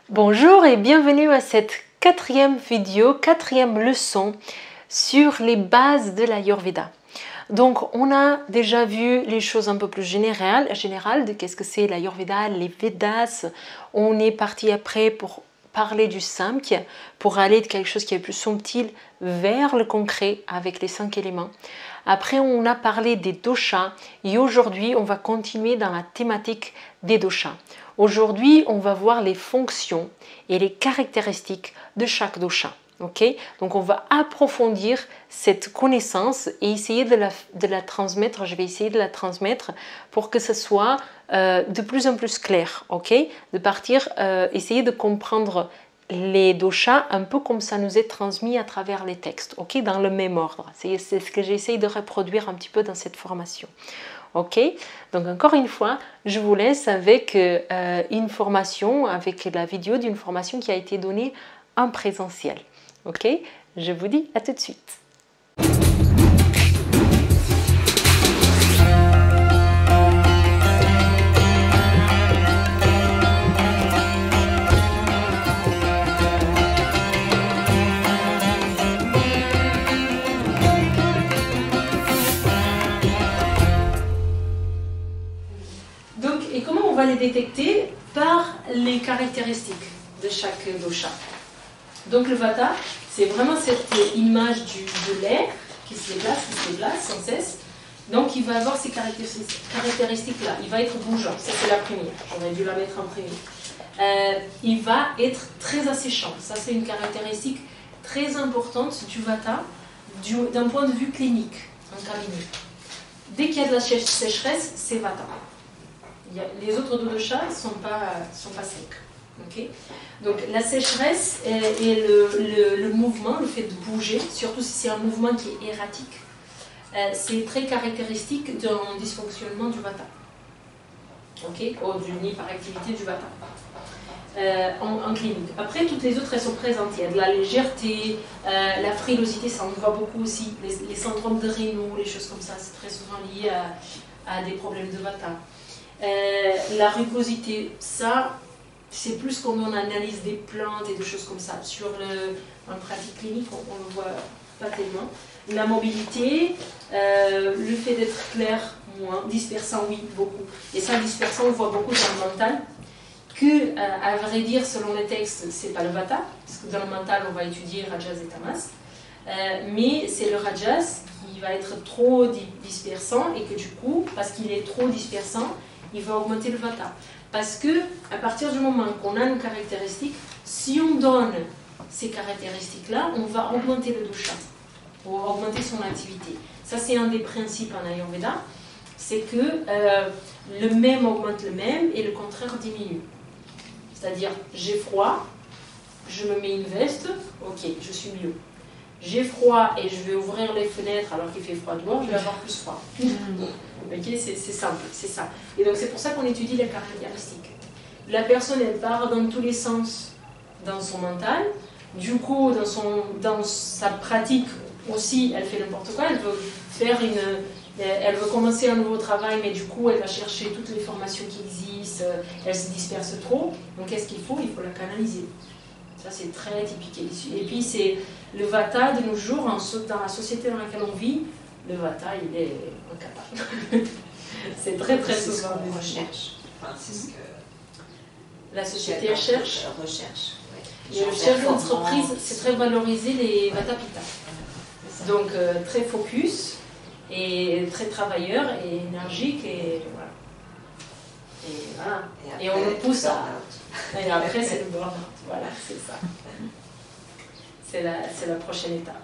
Bonjour et bienvenue à cette quatrième vidéo, quatrième leçon sur les bases de l'Ayurveda. Donc on a déjà vu les choses un peu plus générales de qu'est-ce que c'est l'Ayurveda, les Vedas. On est parti après pour parler du Samkhya, pour aller de quelque chose qui est plus subtil vers le concret avec les 5 éléments. Après on a parlé des doshas et aujourd'hui on va continuer dans la thématique des doshas. Aujourd'hui, on va voir les fonctions et les caractéristiques de chaque dosha. Okay? Donc, on va approfondir cette connaissance et essayer de la transmettre. Je vais essayer de la transmettre pour que ce soit de plus en plus clair. Okay? De partir, essayer de comprendre les doshas un peu comme ça nous est transmis à travers les textes, okay? Dans le même ordre. C'est ce que j'essaye de reproduire un petit peu dans cette formation. Ok, donc encore une fois, je vous laisse avec une formation, avec la vidéo d'une formation qui a été donnée en présentiel. Ok, je vous dis à tout de suite. On va les détecter par les caractéristiques de chaque dosha. Donc le vata, c'est vraiment cette image de l'air qui se déplace sans cesse. Donc il va avoir ces caractéristiques-là. Il va être bougeant, ça c'est la première. J'aurais dû la mettre en premier. Il va être très asséchant. Ça c'est une caractéristique très importante du vata d'un point de vue clinique en cabinet. Dès qu'il y a de la sécheresse, c'est vata. Les autres doshas ne sont pas secs. Okay? Donc la sécheresse et le mouvement, le fait de bouger, surtout si c'est un mouvement qui est erratique, c'est très caractéristique d'un dysfonctionnement du vata. Okay? Ou d'une hyperactivité du vata. En clinique. Après, toutes les autres, elles sont présentes. Il y a de la légèreté, la frilosité, ça on voit beaucoup aussi. Les syndromes de Raynaud, les choses comme ça, c'est très souvent lié à des problèmes de vata. La rugosité, ça c'est plus quand on analyse des plantes et des choses comme ça. En pratique clinique, on ne le voit pas tellement. La mobilité, le fait d'être clair, moins. Dispersant, oui, beaucoup. Et ça, dispersant, on le voit beaucoup dans le mental. À vrai dire, selon les textes, c'est pas le vata, parce que dans le mental, on va étudier rajas et tamas. Mais c'est le rajas qui va être trop dispersant et que du coup, parce qu'il est trop dispersant, il va augmenter le vata. Parce que à partir du moment qu'on a une caractéristique, si on donne ces caractéristiques-là, on va augmenter le dosha, ou augmenter son activité. Ça, c'est un des principes en Ayurveda, c'est que le même augmente le même et le contraire diminue. C'est-à-dire, j'ai froid, je me mets une veste, ok, je suis mieux. J'ai froid et je vais ouvrir les fenêtres alors qu'il fait froid dehors, je vais avoir plus froid. Okay, c'est simple, c'est ça. Et donc c'est pour ça qu'on étudie les caractéristiques. La personne, elle part dans tous les sens dans son mental. Du coup, dans sa pratique aussi, elle fait n'importe quoi. Elle veut commencer un nouveau travail, mais du coup, elle va chercher toutes les formations qui existent. Elle se disperse trop. Donc qu'est-ce qu'il faut? Il faut la canaliser. Ça, c'est très typique. Et puis, c'est le vata de nos jours, dans la société dans laquelle on vit, le vata, il est incapable. C'est très très souvent des recherches. Enfin, c'est ce que la société recherche. Ouais. Et le chef d'entreprise, c'est très valoriser les vata pitta. Donc, très focus, et très travailleur, et énergique, et voilà. Et on le pousse à... Et après, c'est le burn-out. Voilà, c'est ça. C'est la prochaine étape.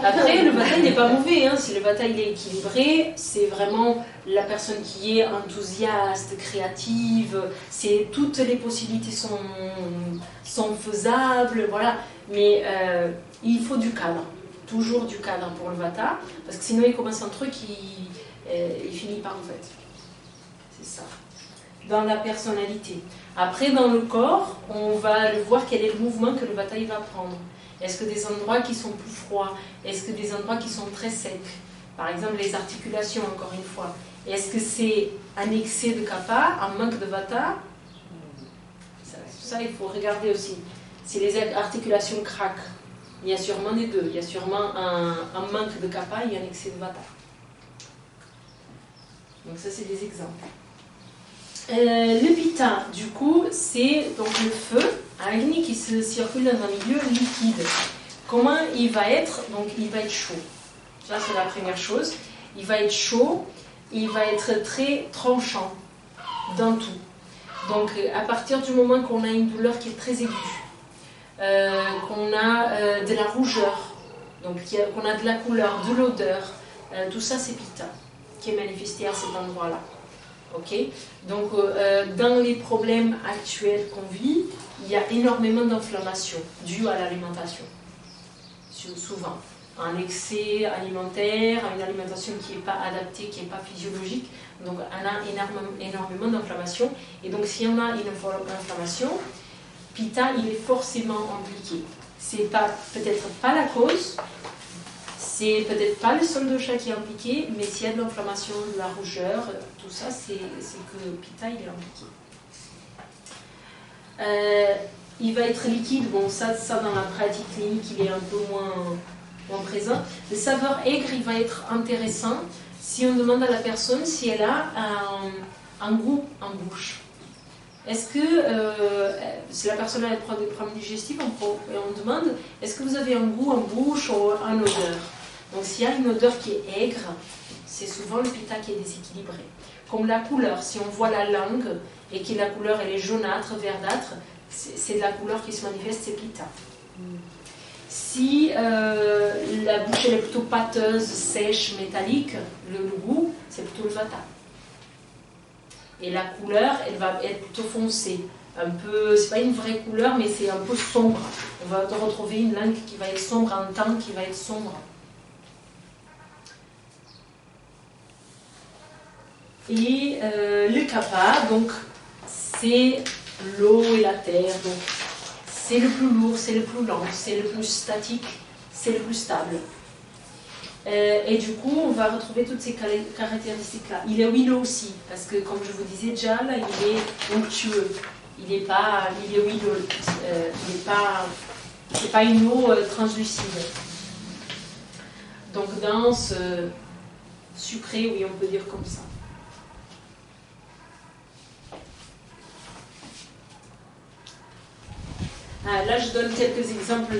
Après, le vata n'est pas mauvais. Hein. Si le vata il est équilibré, c'est vraiment la personne qui est enthousiaste, créative. Toutes les possibilités sont faisables. Voilà. Mais il faut du cadre. Toujours du cadre pour le vata. Parce que sinon, il commence un truc, il finit par en fait. C'est ça. Dans la personnalité. Après, dans le corps, on va voir quel est le mouvement que le vata il va prendre. Est-ce que des endroits qui sont plus froids? Est-ce que des endroits qui sont très secs? Par exemple, les articulations, encore une fois. Est-ce que c'est un excès de kapha, un manque de vata? ça, il faut regarder aussi. Si les articulations craquent, il y a sûrement des deux. Il y a sûrement un manque de kapha et un excès de vata. Donc ça, c'est des exemples. Le pitta, du coup, c'est donc le feu, Agni, qui se circule dans un milieu liquide. Comment il va être? Donc il va être chaud. Ça, c'est la première chose. Il va être chaud, il va être très tranchant dans tout. Donc à partir du moment qu'on a une douleur qui est très aiguë, qu'on a de la rougeur, donc qu'on a de la couleur, de l'odeur, tout ça c'est pitta qui est manifesté à cet endroit-là. Okay. Donc dans les problèmes actuels qu'on vit, il y a énormément d'inflammation due à l'alimentation. Souvent, un excès alimentaire, une alimentation qui n'est pas adaptée, qui n'est pas physiologique, donc on a énormément d'inflammation. Et donc si on a une inflammation, pitta il est forcément impliqué. C'est peut-être pas la cause, c'est peut-être pas le seul dosha qui est impliqué, mais s'il y a de l'inflammation, de la rougeur, tout ça, c'est que pitta il est impliqué. Il va être liquide, bon ça dans la pratique clinique il est un peu moins présent. Le saveur aigre il va être intéressant si on demande à la personne si elle a un goût en bouche. Est-ce que, si la personne a des problèmes digestifs, on demande est-ce que vous avez un goût en bouche ou en odeur? Donc s'il y a une odeur qui est aigre, c'est souvent le pitta qui est déséquilibré. Comme la couleur, si on voit la langue et que la couleur elle est jaunâtre, verdâtre, c'est de la couleur qui se manifeste, c'est pitta. Si la bouche elle est plutôt pâteuse, sèche, métallique, le goût, c'est plutôt le vata. Et la couleur, elle va être plutôt foncée. Un peu, c'est pas une vraie couleur, mais c'est un peu sombre. On va retrouver une langue qui va être sombre, un teint qui va être sombre. Et le kapha, donc, c'est l'eau et la terre. Donc, c'est le plus lourd, c'est le plus lent, c'est le plus statique, c'est le plus stable. Et du coup, on va retrouver toutes ces caractéristiques-là. Il est huileux aussi, parce que comme je vous disais déjà, là, il est onctueux. Il est huileux. C'est pas une eau translucide. Donc dense, sucrée, oui, on peut dire comme ça. Là, je donne quelques exemples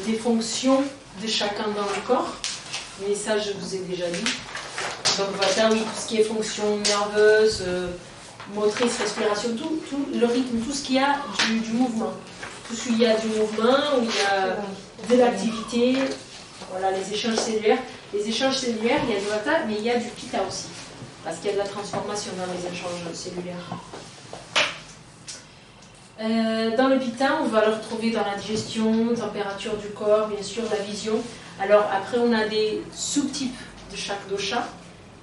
des fonctions de chacun dans le corps. Mais ça, je vous ai déjà dit. Donc, vata, oui, tout ce qui est fonction nerveuse, motrice, respiration, tout le rythme, tout ce qu'il y a du mouvement. Tout ce qu'il y a du mouvement, où il y a de l'activité, voilà, les échanges cellulaires. Les échanges cellulaires, il y a du vata, mais il y a du pitta aussi. Parce qu'il y a de la transformation dans les échanges cellulaires. Dans le pitta, on va le retrouver dans la digestion, température du corps, bien sûr, la vision. Alors après, on a des sous-types de chaque dosha,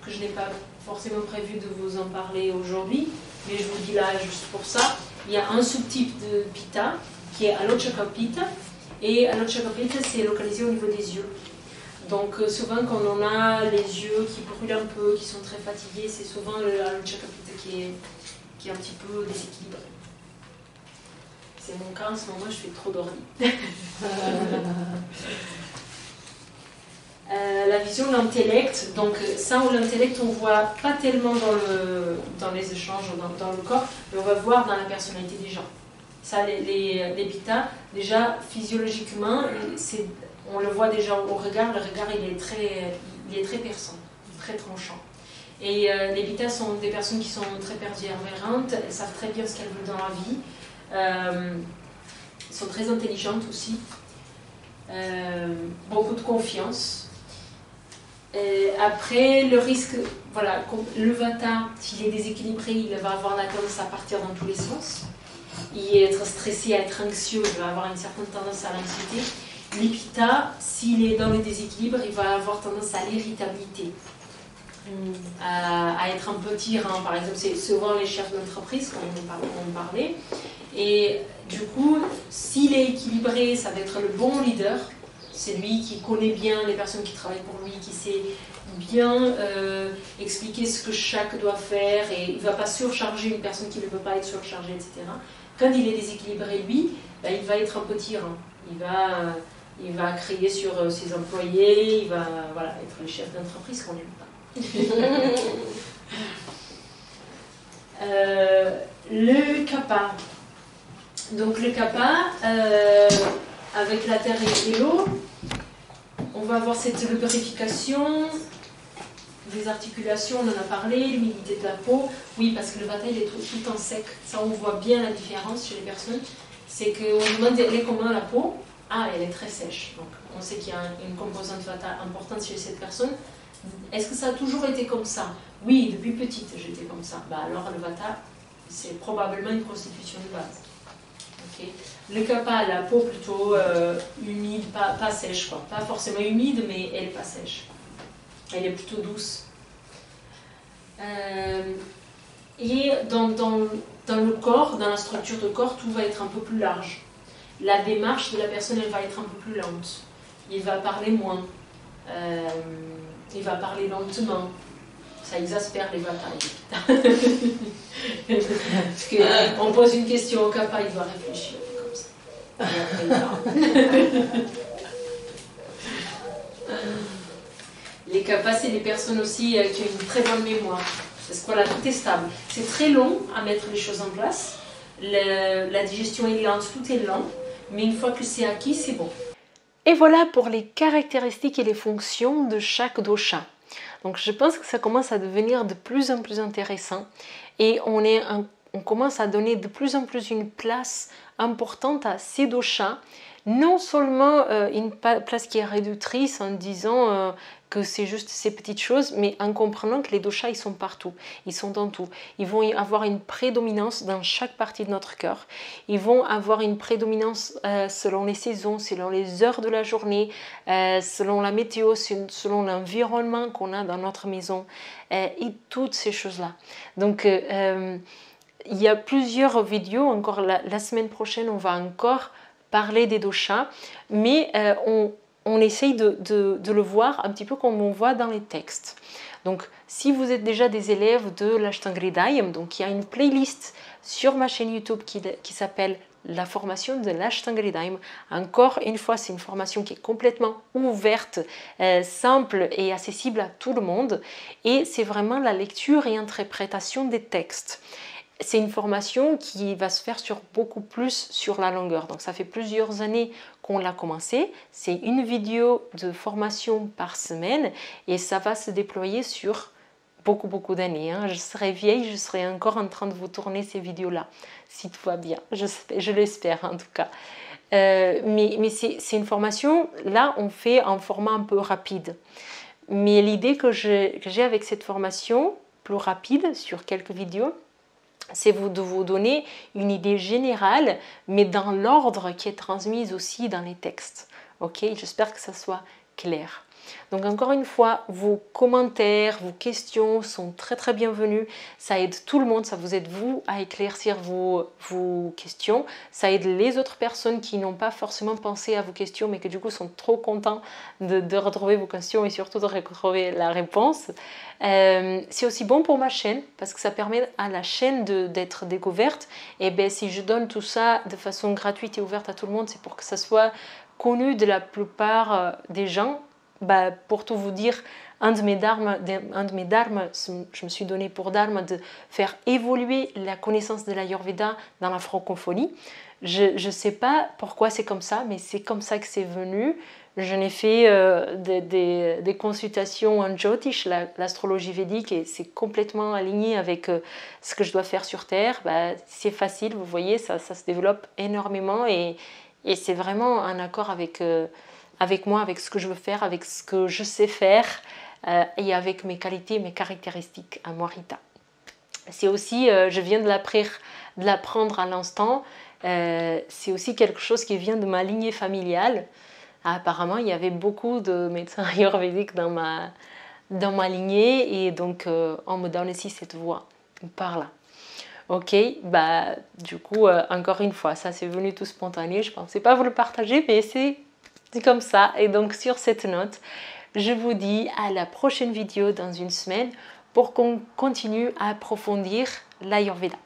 que je n'ai pas forcément prévu de vous en parler aujourd'hui, mais je vous dis là juste pour ça. Il y a un sous-type de pitta, qui est Alochaka pitta, et Alochaka pitta, c'est localisé au niveau des yeux. Donc souvent, quand on a les yeux qui brûlent un peu, qui sont très fatigués, c'est souvent le Alochaka pitta qui est un petit peu déséquilibré. C'est mon cas en ce moment, je fais trop d'ordi. La vision de l'intellect, donc ça où l'intellect on voit pas tellement dans les échanges dans le corps, mais on va voir dans la personnalité des gens. Ça, les pitta, déjà physiologiquement, on le voit déjà au regard, le regard il est très perçant, très tranchant. Et les pitta sont des personnes qui sont très persévérantes, elles savent très bien ce qu'elles veulent dans la vie. Ils sont très intelligentes aussi, beaucoup de confiance. Après, le risque, voilà, le vata, s'il est déséquilibré, il va avoir la tendance à partir dans tous les sens. Il va être stressé, être anxieux, il va avoir une certaine tendance à l'anxiété. Le pitta, s'il est dans le déséquilibre, il va avoir tendance à l'irritabilité. À être un peu tyran, par exemple, c'est souvent les chefs d'entreprise, comme on parlait. Et du coup, s'il est équilibré, ça va être le bon leader. C'est lui qui connaît bien les personnes qui travaillent pour lui, qui sait bien expliquer ce que chaque doit faire, et il ne va pas surcharger une personne qui ne peut pas être surchargée, etc. Quand il est déséquilibré, lui, ben, il va être un peu tyran. Il va crier sur ses employés, il va voilà, être le chef d'entreprise qu'on n'aime pas. Le kappa. Donc le kappa, avec la terre et l'eau, on va avoir cette lubrification des articulations, on en a parlé, l'humidité de la peau. Oui, parce que le vata il est tout en sec. Ça, on voit bien la différence chez les personnes. C'est qu'on demande elle est comment la peau. Ah, elle est très sèche. Donc, on sait qu'il y a une composante vata importante chez cette personne. Est-ce que ça a toujours été comme ça? Oui, depuis petite, j'étais comme ça. Bah, alors, le vata, c'est probablement une constitution de base. Okay. Le kapha, la peau plutôt humide, pas sèche, quoi. Pas forcément humide, mais elle n'est pas sèche. Elle est plutôt douce. Et dans le corps, dans la structure de corps, tout va être un peu plus large. La démarche de la personne, elle va être un peu plus lente. Il va parler moins. Il va parler lentement. Ça exaspère les vatas. Parce qu'on pose une question au kapha, il doit réfléchir comme ça. Et après, il parle. Les kappas, c'est des personnes aussi qui ont une très bonne mémoire. Parce que voilà, tout est stable. C'est très long à mettre les choses en place. La digestion est lente, tout est lent. Mais une fois que c'est acquis, c'est bon. Et voilà pour les caractéristiques et les fonctions de chaque dosha. Donc je pense que ça commence à devenir de plus en plus intéressant. Et on commence à donner de plus en plus une place importante à ces doshas. Non seulement une place qui est réductrice en disant que c'est juste ces petites choses, mais en comprenant que les doshas, ils sont partout, ils sont dans tout. Ils vont avoir une prédominance dans chaque partie de notre cœur. Ils vont avoir une prédominance selon les saisons, selon les heures de la journée, selon la météo, selon l'environnement qu'on a dans notre maison, et toutes ces choses-là. Donc, il y a plusieurs vidéos, encore la semaine prochaine, on va encore parler des doshas, mais on essaye de le voir un petit peu comme on voit dans les textes. Donc, si vous êtes déjà des élèves de l'Ashtanga-Hridayam, donc il y a une playlist sur ma chaîne YouTube qui s'appelle la formation de l'Ashtanga-Hridayam. Encore une fois, c'est une formation qui est complètement ouverte, simple et accessible à tout le monde. Et c'est vraiment la lecture et interprétation des textes. C'est une formation qui va se faire sur beaucoup plus sur la longueur. Donc ça fait plusieurs années qu'on l'a commencé. C'est une vidéo de formation par semaine et ça va se déployer sur beaucoup d'années. Hein. Je serai vieille, je serai encore en train de vous tourner ces vidéos-là, si tout va bien. Je l'espère en tout cas. Mais c'est une formation, là on fait en format un peu rapide. Mais l'idée que j'ai avec cette formation plus rapide sur quelques vidéos, c'est de vous donner une idée générale, mais dans l'ordre qui est transmis aussi dans les textes. Ok, j'espère que ça soit clair. Donc encore une fois, vos commentaires, vos questions sont très bienvenus. Ça aide tout le monde, ça vous aide vous à éclaircir vos questions. Ça aide les autres personnes qui n'ont pas forcément pensé à vos questions, mais qui du coup sont trop contents de retrouver vos questions et surtout de retrouver la réponse. C'est aussi bon pour ma chaîne parce que ça permet à la chaîne d'être découverte. Et bien si je donne tout ça de façon gratuite et ouverte à tout le monde, c'est pour que ça soit connu de la plupart des gens. Bah, pour tout vous dire, un de mes dharmas, je me suis donné pour dharma de faire évoluer la connaissance de l'Ayurveda dans la francophonie. Je ne sais pas pourquoi c'est comme ça, mais c'est comme ça que c'est venu. Je n'ai fait des consultations en Jyotish, l'astrologie védique, et c'est complètement aligné avec ce que je dois faire sur Terre. Bah, c'est facile, vous voyez, ça se développe énormément et c'est vraiment en accord avec moi, avec ce que je veux faire, avec ce que je sais faire et avec mes qualités, mes caractéristiques à moi, Rita. C'est aussi, je viens de l'apprendre à l'instant, c'est aussi quelque chose qui vient de ma lignée familiale. Apparemment, il y avait beaucoup de médecins ayurvédiques dans ma lignée et donc on me donne aussi cette voix par là. Ok, bah du coup, encore une fois, ça c'est venu tout spontané, je ne pensais pas vous le partager, mais c'est comme ça. Et donc sur cette note, je vous dis à la prochaine vidéo dans une semaine pour qu'on continue à approfondir l'Ayurveda.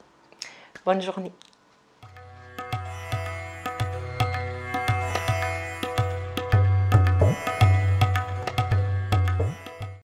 Bonne journée.